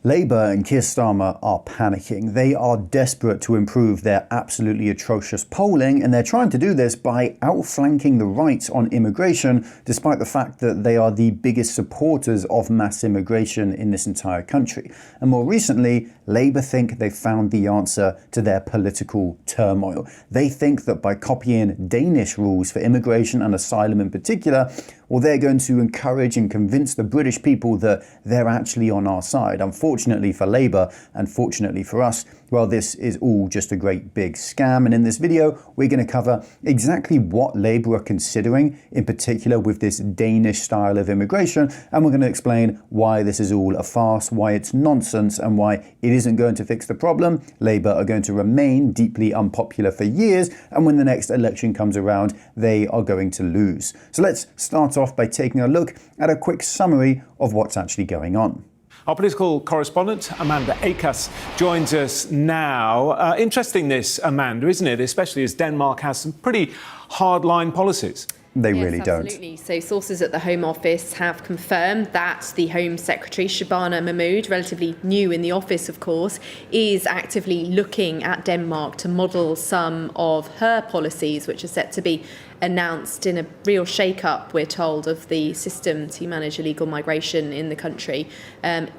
Labour and Keir Starmer are panicking. They are desperate to improve their absolutely atrocious polling, and they're trying to do this by outflanking the right on immigration, despite the fact that they are the biggest supporters of mass immigration in this entire country. And more recently, Labour think they've found the answer to their political turmoil. They think that by copying Danish rules for immigration and asylum in particular, well, they're going to encourage and convince the British people that they're actually on our side. Unfortunately for Labour, and fortunately for us, well, this is all just a great big scam. And in this video, we're going to cover exactly what Labour are considering, in particular with this Danish style of immigration. And we're going to explain why this is all a farce, why it's nonsense, and why it isn't going to fix the problem. Labour are going to remain deeply unpopular for years. And when the next election comes around, they are going to lose. So let's start off by taking a look at a quick summary of what's actually going on. Our political correspondent, Amanda Akas, joins us now. Interesting this, Amanda, isn't it? Especially as Denmark has some pretty hardline policies. They yes, really don't. Absolutely. So sources at the Home Office have confirmed that the Home Secretary, Shabana Mahmood, relatively new in the office, of course, is actively looking at Denmark to model some of her policies, which are set to be announced in a real shake-up, we're told, of the system to manage illegal migration in the country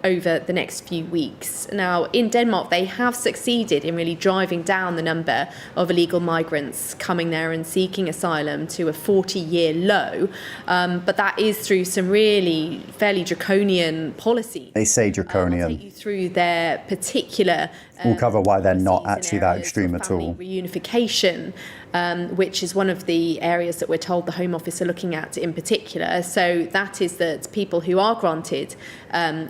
over the next few weeks. Now, in Denmark, they have succeeded in really driving down the number of illegal migrants coming there and seeking asylum to a 40-year low. But that is through some really fairly draconian policies. They say draconian. I'll take you through their particular We'll cover why they're not actually that extreme at all. Reunification, which is one of the areas that we're told the Home Office are looking at in particular. So that is that people who are granted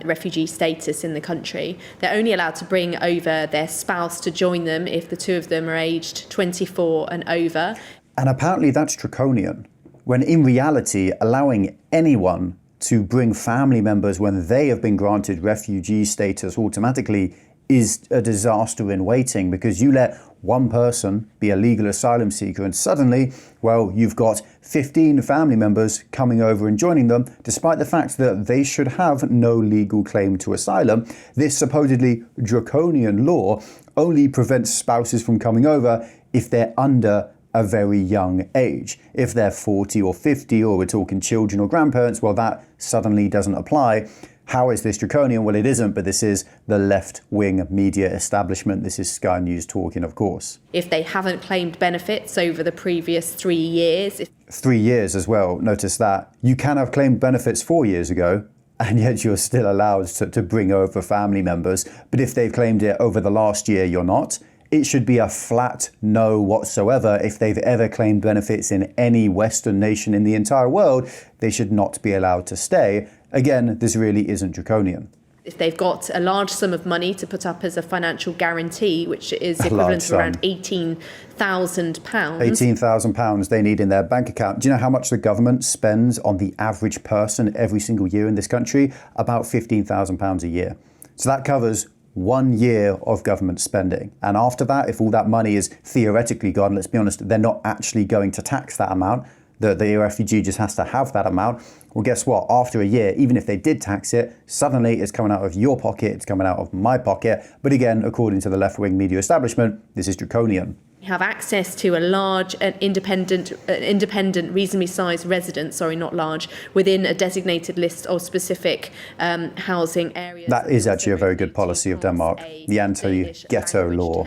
refugee status in the country, they're only allowed to bring over their spouse to join them if the two of them are aged 24 and over. And apparently that's draconian, when in reality, allowing anyone to bring family members when they have been granted refugee status automatically is a disaster in waiting, because you let one person be a legal asylum seeker and suddenly, well, you've got 15 family members coming over and joining them, despite the fact that they should have no legal claim to asylum. This supposedly draconian law only prevents spouses from coming over if they're under a very young age. If they're 40 or 50, or we're talking children or grandparents, well, that suddenly doesn't apply. How is this draconian? Well, it isn't, but this is the left-wing media establishment. This is Sky News talking, of course. If they haven't claimed benefits over the previous 3 years. 3 years as well, notice that. You can have claimed benefits 4 years ago, and yet you're still allowed to bring over family members. But if they've claimed it over the last year, you're not. It should be a flat no whatsoever. If they've ever claimed benefits in any Western nation in the entire world, they should not be allowed to stay. Again, this really isn't draconian. If they've got a large sum of money to put up as a financial guarantee, which is equivalent to around £18,000. £18,000 they need in their bank account. Do you know how much the government spends on the average person every single year in this country? About £15,000 a year. So that covers 1 year of government spending. And after that, if all that money is theoretically gone, let's be honest, they're not actually going to tax that amount. The refugee just has to have that amount. Well, guess what? After a year, even if they did tax it, suddenly it's coming out of your pocket, it's coming out of my pocket. But again, according to the left-wing media establishment, this is draconian. Have access to a large, independent, reasonably sized residence, not large, within a designated list of specific housing areas. That is actually a very good policy of Denmark, the anti-ghetto law.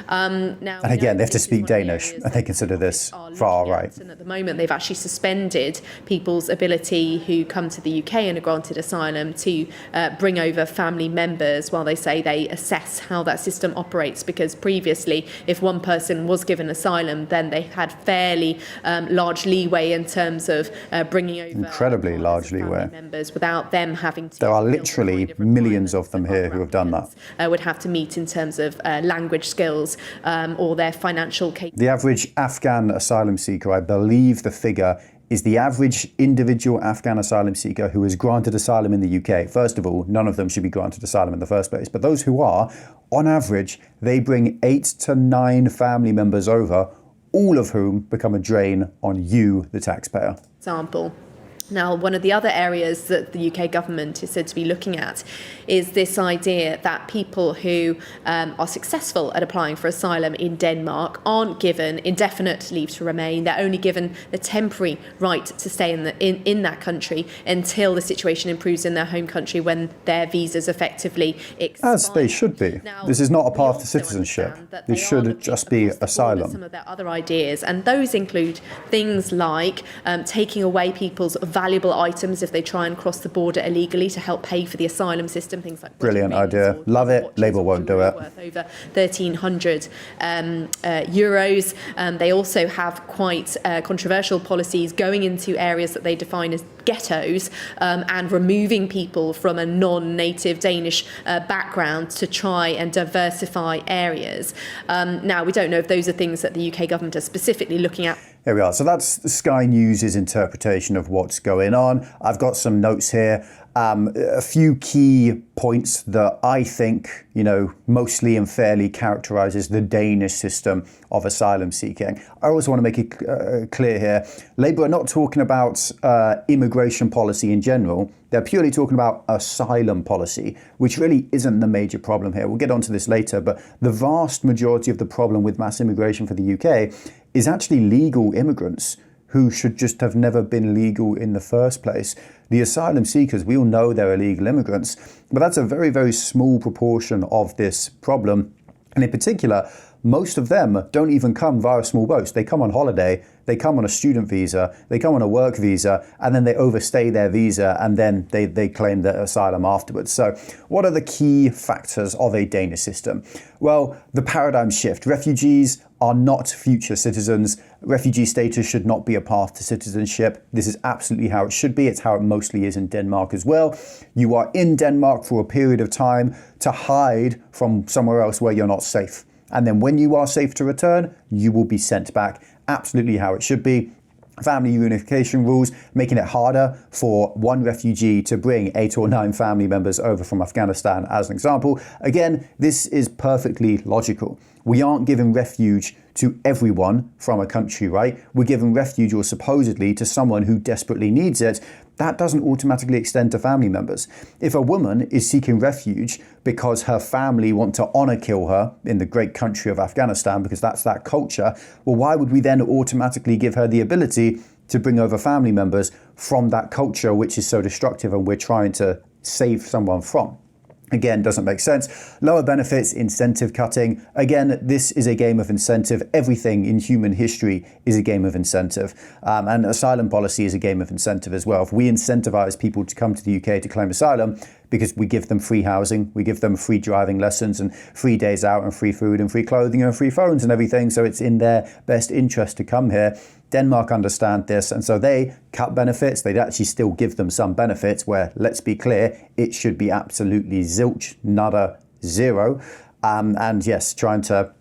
And again, they have to speak Danish, and they consider this far right. And at the moment, they've actually suspended people's ability who come to the UK and are granted asylum to bring over family members while they say they assess how that system operates. Because previously, if one person was given asylum, then they had fairly large leeway in terms of bringing over incredibly large leeway members without them having to. There are literally millions of them here who have done that. Would have to meet in terms of language skills. Or their financial capability. The average Afghan asylum seeker, I believe the figure is the average individual Afghan asylum seeker who is granted asylum in the UK. First of all, none of them should be granted asylum in the first place. But those who are, on average, they bring 8 to 9 family members over, all of whom become a drain on you, the taxpayer. Example. Now, one of the other areas that the UK government is said to be looking at is this idea that people who are successful at applying for asylum in Denmark aren't given indefinite leave to remain. They're only given the temporary right to stay in that country until the situation improves in their home country, when their visas effectively expire. As they should be. Now, this is not a we path to also citizenship. understand that This they are should looking just be across the board at asylum. some of their other ideas, and those include things like taking away people's valuable items if they try and cross the border illegally to help pay for the asylum system, things like Brilliant wedding idea. rings or Love it. watches Labour or won't do jewellery it. worth over 1,300 euros. They also have quite controversial policies going into areas that they define as ghettos and removing people from a non-native Danish background to try and diversify areas. Now, we don't know if those are things that the UK government are specifically looking at. Here we are. So that's Sky News' interpretation of what's going on. I've got some notes here. A few key points that I think, mostly and fairly characterises the Danish system of asylum seeking. I also want to make it clear here, Labour are not talking about immigration policy in general. They're purely talking about asylum policy, which really isn't the major problem here. We'll get onto this later, but the vast majority of the problem with mass immigration for the UK is actually legal immigrants who should just have never been legal in the first place. The asylum seekers, we all know they're illegal immigrants, but that's a very, very small proportion of this problem. And in particular, most of them don't even come via small boats. They come on holiday, they come on a student visa, they come on a work visa, and then they overstay their visa, and then they claim their asylum afterwards. So what are the key factors of a Danish system? Well, the paradigm shift. Refugees are not future citizens. Refugee status should not be a path to citizenship. This is absolutely how it should be. It's how it mostly is in Denmark as well. You are in Denmark for a period of time to hide from somewhere else where you're not safe. And then when you are safe to return, you will be sent back. Absolutely how it should be. Family unification rules, making it harder for one refugee to bring 8 or 9 family members over from Afghanistan as an example. Again, this is perfectly logical. We aren't giving refuge to everyone from a country, right? We're giving refuge, or supposedly, to someone who desperately needs it. That doesn't automatically extend to family members. If a woman is seeking refuge because her family want to honor kill her in the great country of Afghanistan, because that's that culture, well, why would we then automatically give her the ability to bring over family members from that culture which is so destructive and we're trying to save someone from? Again, doesn't make sense. Lower benefits, incentive cutting. Again, this is a game of incentive. Everything in human history is a game of incentive. And asylum policy is a game of incentive as well. If we incentivize people to come to the UK to claim asylum because we give them free housing, we give them free driving lessons and free days out and free food and free clothing and free phones and everything, so it's in their best interest to come here. Denmark understand this, and so they cut benefits. They'd actually still give them some benefits where, let's be clear, it should be absolutely zilch, nada, zero. And yes, trying to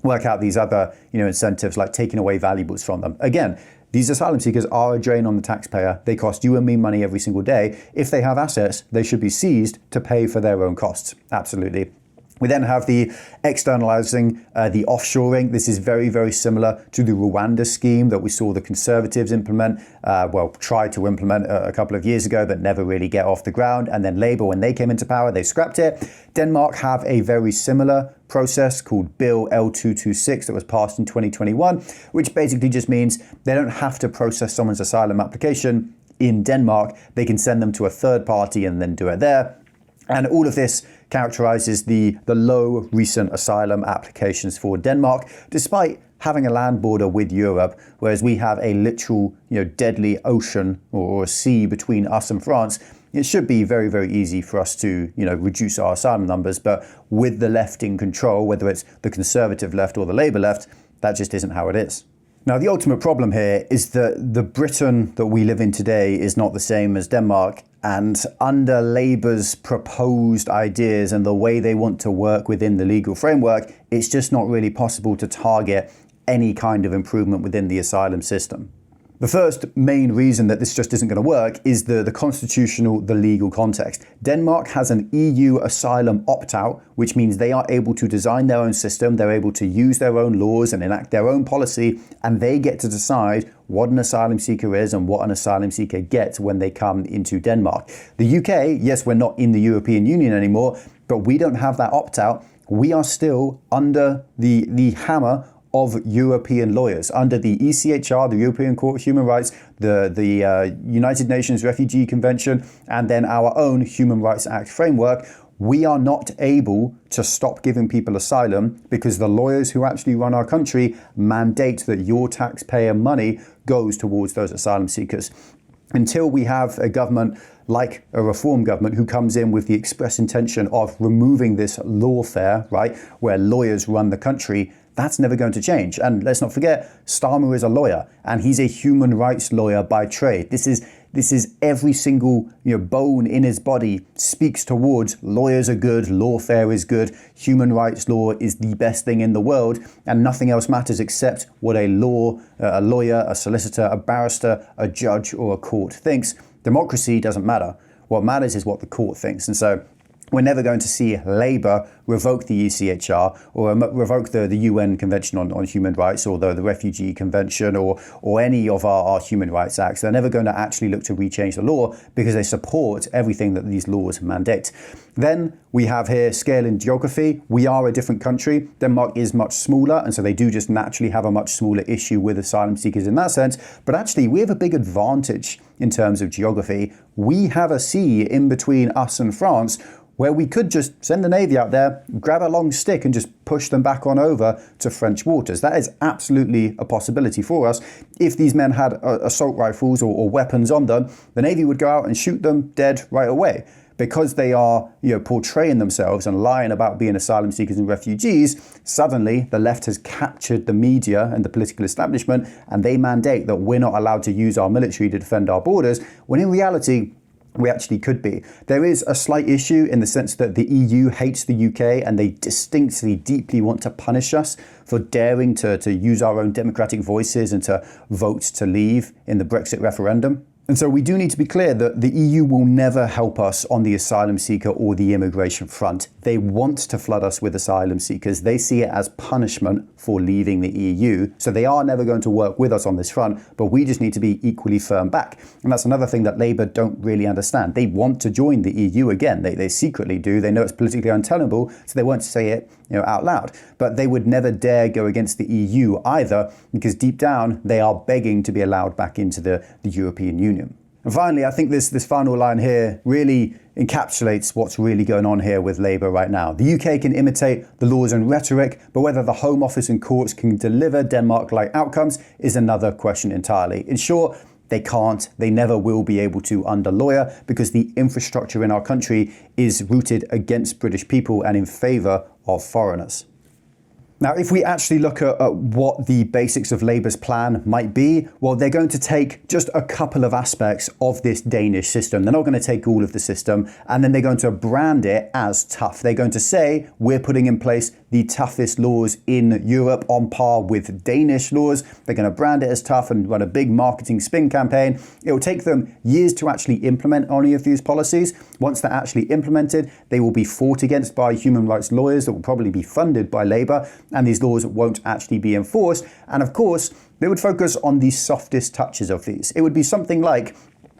work out these other incentives like taking away valuables from them. Again, these asylum seekers are a drain on the taxpayer. They cost you and me money every single day. If they have assets, they should be seized to pay for their own costs. Absolutely. We then have the externalizing, the offshoring. This is very, very similar to the Rwanda scheme that we saw the Conservatives implement, try to implement a couple of years ago, but never really get off the ground. And then Labour, when they came into power, they scrapped it. Denmark have a very similar process called Bill L226 that was passed in 2021, which basically just means they don't have to process someone's asylum application in Denmark. They can send them to a third party and then do it there. And all of this characterises the low recent asylum applications for Denmark, despite having a land border with Europe, whereas we have a literal, deadly ocean or a sea between us and France. It should be very, very easy for us to, reduce our asylum numbers. But with the left in control, whether it's the Conservative left or the Labour left, that just isn't how it is. Now, the ultimate problem here is that the Britain that we live in today is not the same as Denmark. And under Labour's proposed ideas and the way they want to work within the legal framework, it's just not really possible to target any kind of improvement within the asylum system. The first main reason that this just isn't going to work is the constitutional, the legal context. Denmark has an EU asylum opt-out, which means they are able to design their own system, they're able to use their own laws and enact their own policy, and they get to decide what an asylum seeker is and what an asylum seeker gets when they come into Denmark. The UK, yes, we're not in the European Union anymore, but we don't have that opt-out. We are still under the hammer of European lawyers, under the ECHR, the European Court of Human Rights, the United Nations Refugee Convention, and then our own Human Rights Act framework. We are not able to stop giving people asylum because the lawyers who actually run our country mandate that your taxpayer money goes towards those asylum seekers. Until we have a government like a reform government who comes in with the express intention of removing this lawfare, right, where lawyers run the country, that's never going to change. And let's not forget, Starmer is a lawyer and he's a human rights lawyer by trade. This is every single bone in his body speaks towards lawyers are good, lawfare is good, human rights law is the best thing in the world, and nothing else matters except what a lawyer, a solicitor, a barrister, a judge or a court thinks. Democracy doesn't matter. What matters is what the court thinks. And so we're never going to see Labour revoke the ECHR or revoke the UN Convention on Human Rights or the Refugee Convention or any of our human rights acts. They're never going to actually look to rechange the law because they support everything that these laws mandate. Then we have here scale and geography. We are a different country. Denmark is much smaller, and so they do just naturally have a much smaller issue with asylum seekers in that sense. But actually, we have a big advantage in terms of geography. We have a sea in between us and France, where we could just send the Navy out there, grab a long stick and just push them back on over to French waters. That is absolutely a possibility for us. If these men had assault rifles or weapons on them, the Navy would go out and shoot them dead right away. Because they are portraying themselves and lying about being asylum seekers and refugees, suddenly the left has captured the media and the political establishment, and they mandate that we're not allowed to use our military to defend our borders, when in reality, we actually could be. There is a slight issue in the sense that the EU hates the UK and they distinctly, deeply want to punish us for daring to use our own democratic voices and to vote to leave in the Brexit referendum. And so we do need to be clear that the EU will never help us on the asylum seeker or the immigration front. They want to flood us with asylum seekers. They see it as punishment for leaving the EU. So they are never going to work with us on this front, but we just need to be equally firm back. And that's another thing that Labour don't really understand. They want to join the EU again. They secretly do. They know it's politically untenable, so they won't say it out loud. But they would never dare go against the EU either, because deep down they are begging to be allowed back into the European Union. And finally, I think this final line here really encapsulates what's really going on here with Labour right now. The UK can imitate the laws and rhetoric, but whether the Home Office and courts can deliver Denmark-like outcomes is another question entirely. In short, they can't, they never will be able to under lawyer, because the infrastructure in our country is rooted against British people and in favour of foreigners. Now, if we actually look at what the basics of Labour's plan might be, well, they're going to take just a couple of aspects of this Danish system. They're not going to take all of the system, and then they're going to brand it as tough. They're going to say, we're putting in place the toughest laws in Europe on par with Danish laws. They're going to brand it as tough and run a big marketing spin campaign. It will take them years to actually implement any of these policies. Once they're actually implemented, they will be fought against by human rights lawyers that will probably be funded by Labour, and these laws won't actually be enforced. And of course, they would focus on the softest touches of these. It would be something like,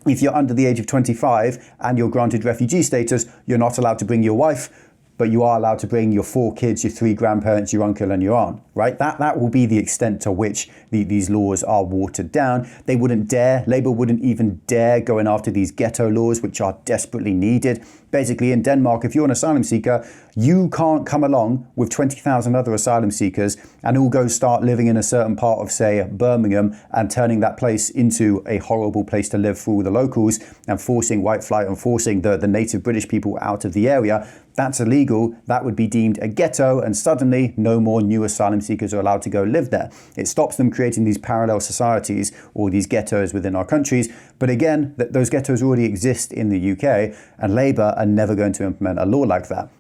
if you're under the age of 25 and you're granted refugee status, you're not allowed to bring your wife, but you are allowed to bring your 4 kids, your 3 grandparents, your uncle and your aunt, right? That will be the extent to which these laws are watered down. They wouldn't dare, Labour wouldn't even dare going after these ghetto laws, which are desperately needed. Basically, in Denmark, if you're an asylum seeker, you can't come along with 20,000 other asylum seekers and all go start living in a certain part of, say, Birmingham and turning that place into a horrible place to live for all the locals and forcing white flight and forcing the native British people out of the area. That's illegal. That would be deemed a ghetto, and suddenly no more new asylum seekers are allowed to go live there. It stops them creating these parallel societies or these ghettos within our countries. But again, those ghettos already exist in the UK, and Labour are never going to implement a law like that.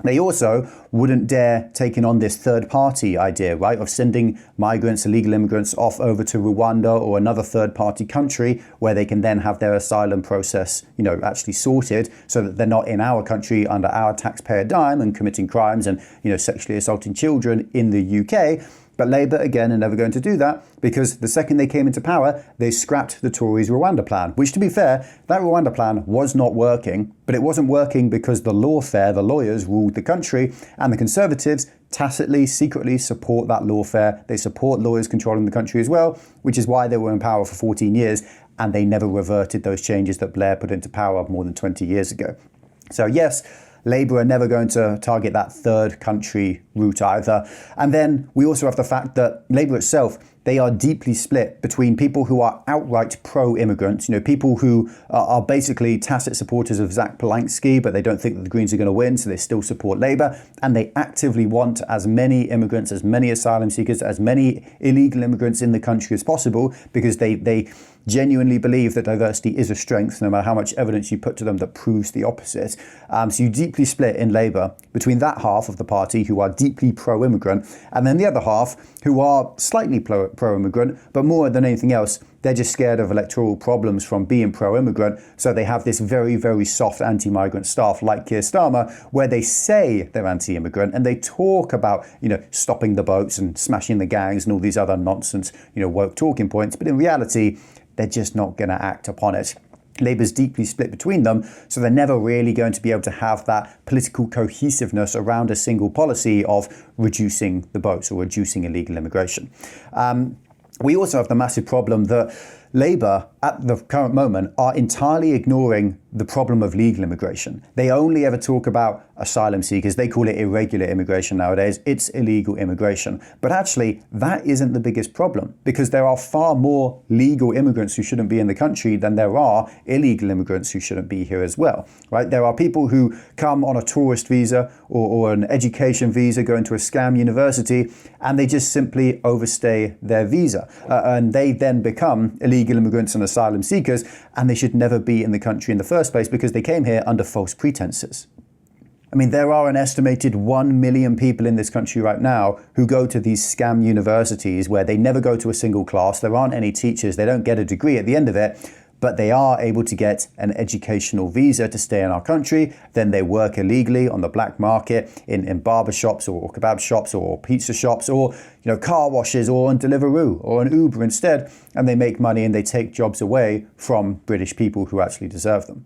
They also wouldn't dare taking on this third-party idea, right, of sending migrants, illegal immigrants off over to Rwanda or another third-party country where they can then have their asylum process, actually sorted so that they're not in our country under our taxpayer dime and committing crimes and, sexually assaulting children in the UK. But Labour, again, are never going to do that because the second they came into power, they scrapped the Tories' Rwanda plan, which, to be fair, that Rwanda plan was not working, but it wasn't working because the lawfare, the lawyers, ruled the country, and the Conservatives tacitly, secretly support that lawfare. They support lawyers controlling the country as well, which is why they were in power for 14 years, and they never reverted those changes that Blair put into power more than 20 years ago. So yes, Labour are never going to target that third country route either. And then we also have the fact that Labour itself, they are deeply split between people who are outright pro-immigrant, people who are basically tacit supporters of Zach Polanski, but they don't think that the Greens are going to win, so they still support Labour. And they actively want as many immigrants, as many asylum seekers, as many illegal immigrants in the country as possible, because they genuinely believe that diversity is a strength, no matter how much evidence you put to them that proves the opposite. So you deeply split in Labour between that half of the party who are deeply pro-immigrant, and then the other half who are slightly pro-immigrant, but more than anything else, they're just scared of electoral problems from being pro-immigrant, so they have this very, very soft anti-migrant staff like Keir Starmer, where they say they're anti-immigrant and they talk about, stopping the boats and smashing the gangs and all these other nonsense, woke talking points, but in reality, they're just not going to act upon it. Labour's deeply split between them, so they're never really going to be able to have that political cohesiveness around a single policy of reducing the boats or reducing illegal immigration. We also have the massive problem that Labour, at the current moment, are entirely ignoring the problem of legal immigration. They only ever talk about asylum seekers. They call it irregular immigration nowadays. It's illegal immigration. But actually, that isn't the biggest problem, because there are far more legal immigrants who shouldn't be in the country than there are illegal immigrants who shouldn't be here as well, right? There are people who come on a tourist visa or an education visa, going to a scam university, and they just simply overstay their visa. And they then become illegal immigrants and asylum seekers, and they should never be in the country in the first place because they came here under false pretenses. I mean, there are an estimated 1 million people in this country right now who go to these scam universities where they never go to a single class, there aren't any teachers, they don't get a degree at the end of it, but they are able to get an educational visa to stay in our country. Then they work illegally on the black market in barber shops or kebab shops or pizza shops or car washes or on Deliveroo or on Uber instead, and they make money and they take jobs away from British people who actually deserve them.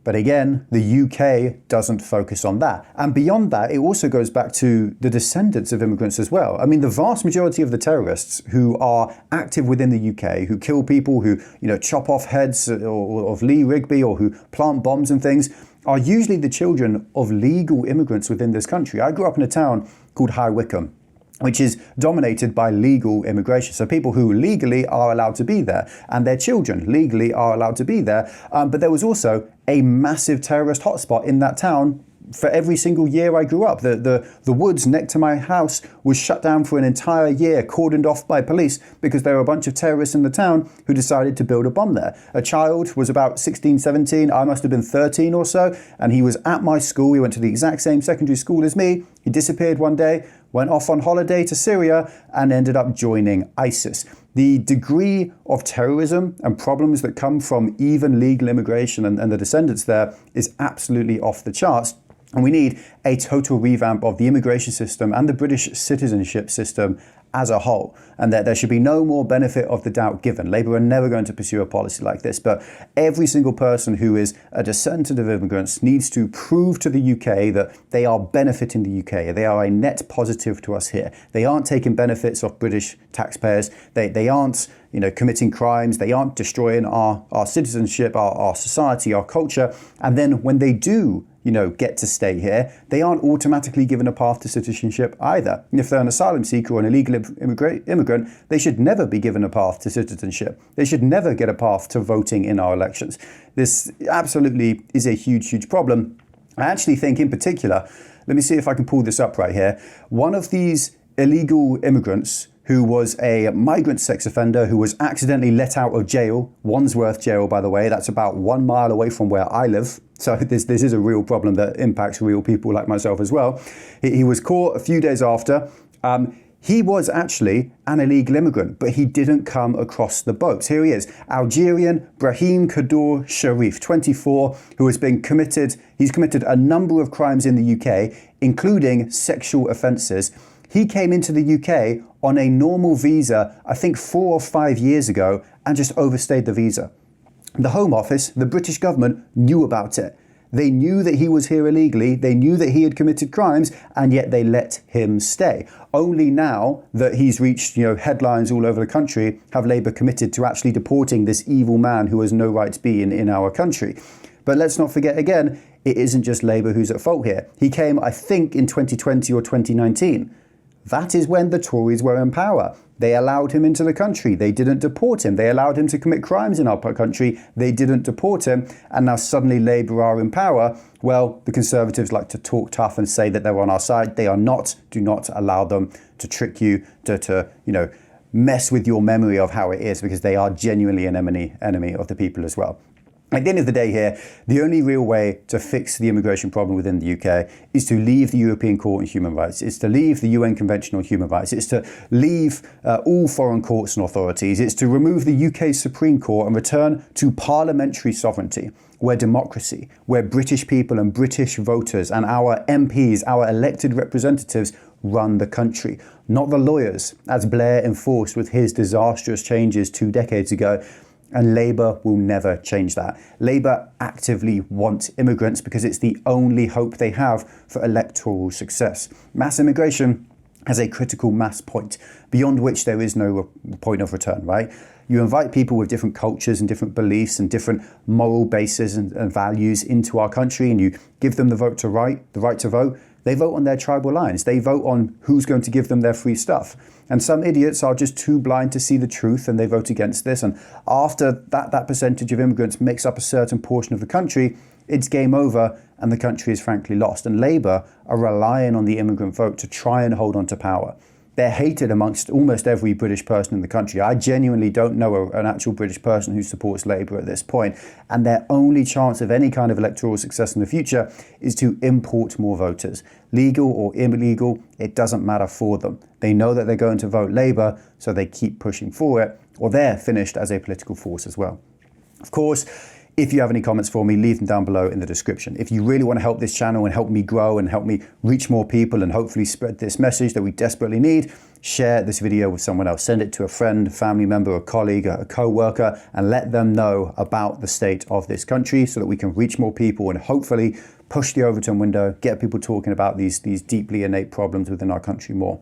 But again, the UK doesn't focus on that. And beyond that, it also goes back to the descendants of immigrants as well. I mean, the vast majority of the terrorists who are active within the UK, who kill people, who chop off heads of Lee Rigby or who plant bombs and things, are usually the children of legal immigrants within this country. I grew up in a town called High Wycombe, which is dominated by legal immigration. So people who legally are allowed to be there, and their children legally are allowed to be there. But there was also a massive terrorist hotspot in that town for every single year I grew up. The woods next to my house was shut down for an entire year, cordoned off by police, because there were a bunch of terrorists in the town who decided to build a bomb there. A child was about 16, 17, I must have been 13 or so, and he was at my school. He went to the exact same secondary school as me. He disappeared one day, went off on holiday to Syria, and ended up joining ISIS. The degree of terrorism and problems that come from even legal immigration and the descendants there is absolutely off the charts. And we need a total revamp of the immigration system and the British citizenship system as a whole, and that there should be no more benefit of the doubt given. Labour are never going to pursue a policy like this, but every single person who is a descendant of immigrants needs to prove to the UK that they are benefiting the UK. They are a net positive to us here. They aren't taking benefits off British taxpayers. They aren't committing crimes. They aren't destroying our citizenship, our society, our culture. And then when they do get to stay here, they aren't automatically given a path to citizenship either. And if they're an asylum seeker or an illegal immigrant, they should never be given a path to citizenship. They should never get a path to voting in our elections. This absolutely is a huge, huge problem. I actually think in particular, let me see if I can pull this up right here. One of these illegal immigrants who was a migrant sex offender who was accidentally let out of jail, Wandsworth Jail, by the way, that's about 1 mile away from where I live. So this is a real problem that impacts real people like myself as well. He was caught a few days after. He was actually an illegal immigrant, but he didn't come across the boats. Here he is, Algerian Brahim Kadour Sharif, 24, who has been he's committed a number of crimes in the UK, including sexual offences. He came into the UK on a normal visa, I think 4 or 5 years ago, and just overstayed the visa. The Home Office, the British government, knew about it. They knew that he was here illegally, they knew that he had committed crimes, and yet they let him stay. Only now that he's reached, headlines all over the country, have Labour committed to actually deporting this evil man who has no right to be in our country. But let's not forget again, it isn't just Labour who's at fault here. He came, I think, in 2020 or 2019. That is when the Tories were in power. They allowed him into the country. They didn't deport him. They allowed him to commit crimes in our country. They didn't deport him. And now suddenly Labour are in power. Well, the Conservatives like to talk tough and say that they're on our side. They are not. Do not allow them to trick you, to mess with your memory of how it is, because they are genuinely an enemy of the people as well. At the end of the day here, the only real way to fix the immigration problem within the UK is to leave the European Court on Human Rights. It's to leave the UN Convention on Human Rights. It's to leave all foreign courts and authorities. It's to remove the UK Supreme Court and return to parliamentary sovereignty, where democracy, where British people and British voters and our MPs, our elected representatives, run the country, not the lawyers, as Blair enforced with his disastrous changes 2 decades ago. And Labour will never change that. Labour actively want immigrants because it's the only hope they have for electoral success. Mass immigration has a critical mass point, beyond which there is no point of return, right? You invite people with different cultures and different beliefs and different moral bases and values into our country, and you give them the right to vote. They vote on their tribal lines. They vote on who's going to give them their free stuff. And some idiots are just too blind to see the truth, and they vote against this. And after that percentage of immigrants makes up a certain portion of the country, it's game over and the country is frankly lost. And Labour are relying on the immigrant vote to try and hold on to power. They're hated amongst almost every British person in the country. I genuinely don't know an actual British person who supports Labour at this point. And their only chance of any kind of electoral success in the future is to import more voters. Legal or illegal, it doesn't matter for them. They know that they're going to vote Labour, so they keep pushing for it, or they're finished as a political force as well. Of course, if you have any comments for me, leave them down below in the description. If you really want to help this channel and help me grow and help me reach more people and hopefully spread this message that we desperately need, share this video with someone else. Send it to a friend, family member, a colleague, a co-worker, and let them know about the state of this country so that we can reach more people and hopefully push the Overton window, get people talking about these deeply innate problems within our country more.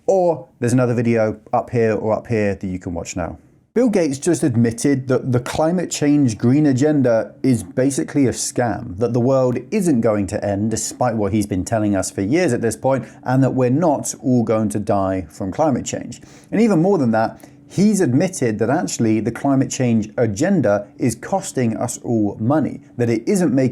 Or there's another video up here or up here that you can watch now. Bill Gates just admitted that the climate change green agenda is basically a scam, that the world isn't going to end despite what he's been telling us for years at this point, and that we're not all going to die from climate change. And even more than that, he's admitted that actually the climate change agenda is costing us all money, that it isn't making